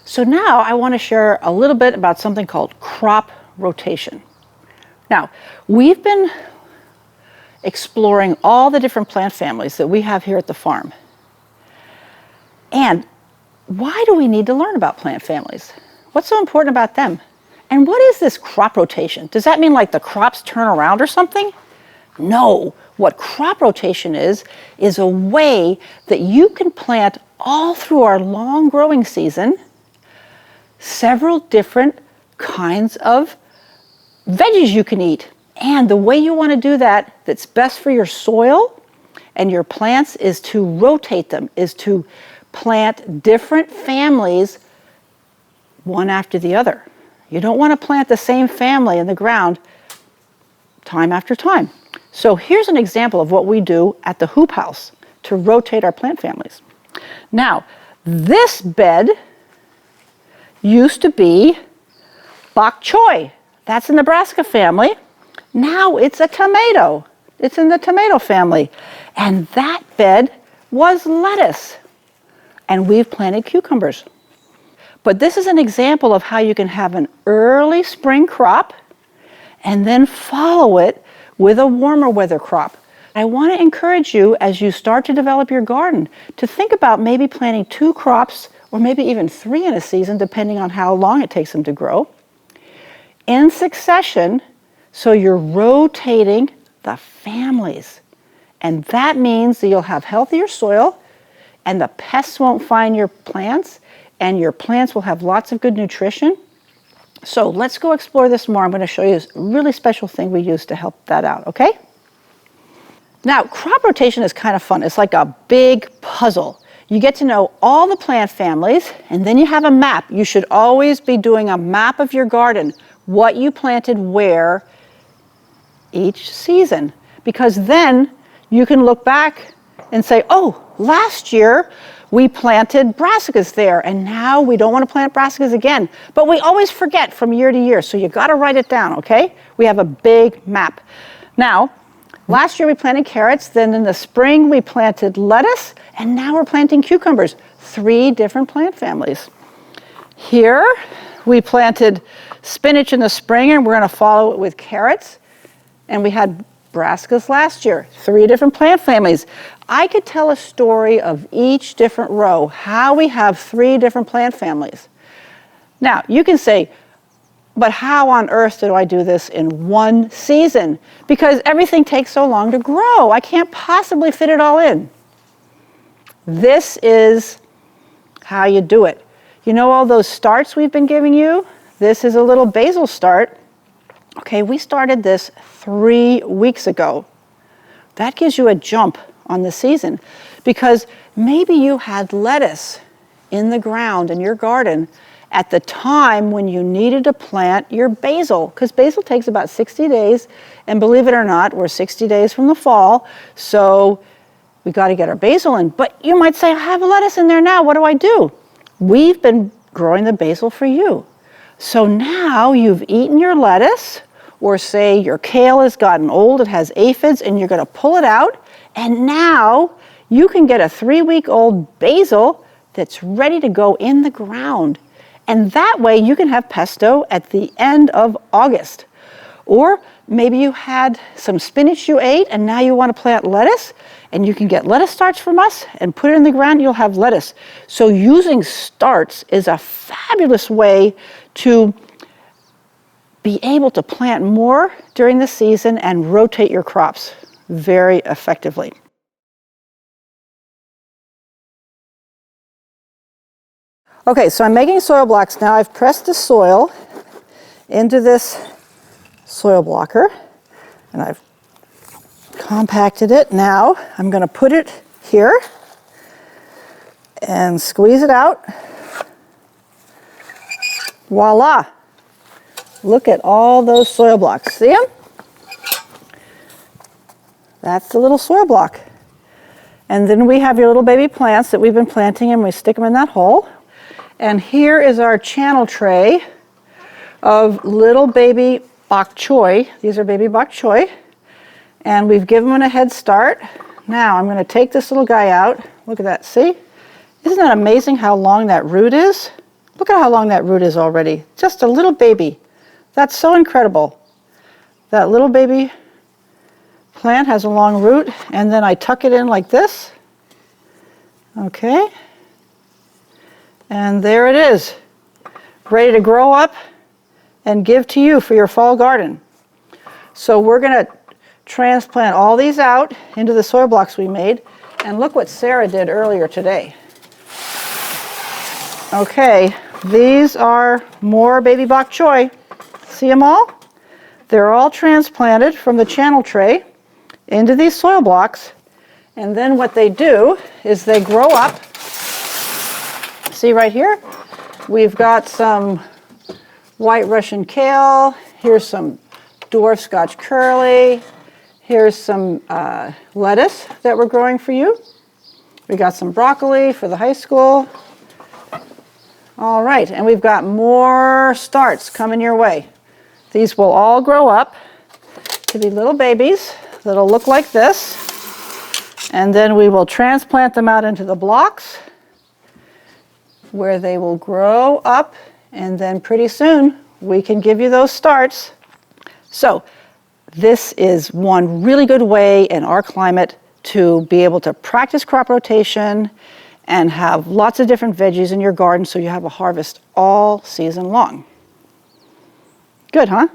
So now I want to share a little bit about something called crop rotation. Now, we've been exploring all the different plant families that we have here at the farm. And why do we need to learn about plant families? What's so important about them? And what is this crop rotation? Does that mean like the crops turn around or something? No. What crop rotation is a way that you can plant all through our long growing season several different kinds of veggies you can eat. And the way you want to do that that's best for your soil and your plants is to rotate them, is to plant different families one after the other. You don't want to plant the same family in the ground time after time. So here's an example of what we do at the hoop house to rotate our plant families. Now, this bed used to be bok choy. That's a Nebraska family. Now it's a tomato. It's in the tomato family. And that bed was lettuce. And we've planted cucumbers. But this is an example of how you can have an early spring crop and then follow it with a warmer weather crop. I want to encourage you as you start to develop your garden to think about maybe planting 2 crops or maybe even 3 in a season, depending on how long it takes them to grow, in succession, so you're rotating the families. And that means that you'll have healthier soil and the pests won't find your plants and your plants will have lots of good nutrition. So let's go explore this more. I'm going to show you a really special thing we use to help that out, okay? Now, crop rotation is kind of fun. It's like a big puzzle. You get to know all the plant families, and then you have a map. You should always be doing a map of your garden, what you planted where each season, because then you can look back and say, oh, last year we planted brassicas there, and now we don't want to plant brassicas again. But we always forget from year to year, so you got to write it down, okay? We have a big map. Now, last year we planted carrots, then in the spring we planted lettuce, and now we're planting cucumbers, 3 different plant families. Here we planted spinach in the spring, and we're going to follow it with carrots. And we had brassicas last year, 3 different plant families. I could tell a story of each different row, how we have 3 different plant families. Now, you can say, but how on earth do I do this in one season? Because everything takes so long to grow. I can't possibly fit it all in. This is how you do it. You know all those starts we've been giving you? This is a little basil start. Okay, we started this 3 weeks ago. That gives you a jump on the season because maybe you had lettuce in the ground in your garden at the time when you needed to plant your basil, because basil takes about 60 days, and believe it or not, we're 60 days from the fall, so we got to get our basil in. But you might say, I have a lettuce in there now, what do I do? We've been growing the basil for you. So now you've eaten your lettuce, or say your kale has gotten old, it has aphids, and you're going to pull it out, and now you can get a 3-week-old basil that's ready to go in the ground. And that way you can have pesto at the end of August. Or maybe you had some spinach you ate and now you want to plant lettuce, and you can get lettuce starts from us and put it in the ground, you'll have lettuce. So using starts is a fabulous way to be able to plant more during the season and rotate your crops very effectively. Okay, so I'm making soil blocks now. I've pressed the soil into this soil blocker, and I've compacted it. Now I'm going to put it here and squeeze it out. Voila! Look at all those soil blocks. See them? That's the little soil block. And then we have your little baby plants that we've been planting, and we stick them in that hole. And here is our channel tray of little baby bok choy. These are baby bok choy. And we've given them a head start. Now I'm going to take this little guy out. Look at that, see? Isn't that amazing how long that root is? Look at how long that root is already. Just a little baby. That's so incredible. That little baby plant has a long root, and then I tuck it in like this. Okay. And there it is, ready to grow up and give to you for your fall garden. So we're going to transplant all these out into the soil blocks we made, and look what Sarah did earlier today. Okay, these are more baby bok choy. See them all? They're all transplanted from the channel tray into these soil blocks, and then what they do is they grow up. See right here? We've got some white Russian kale. Here's some dwarf Scotch curly. Here's some lettuce that we're growing for you. We got some broccoli for the high school. All right, and we've got more starts coming your way. These will all grow up to be little babies that'll look like this. And then we will transplant them out into the blocks where they will grow up, and then pretty soon we can give you those starts. So this is one really good way in our climate to be able to practice crop rotation and have lots of different veggies in your garden so you have a harvest all season long. Good, huh?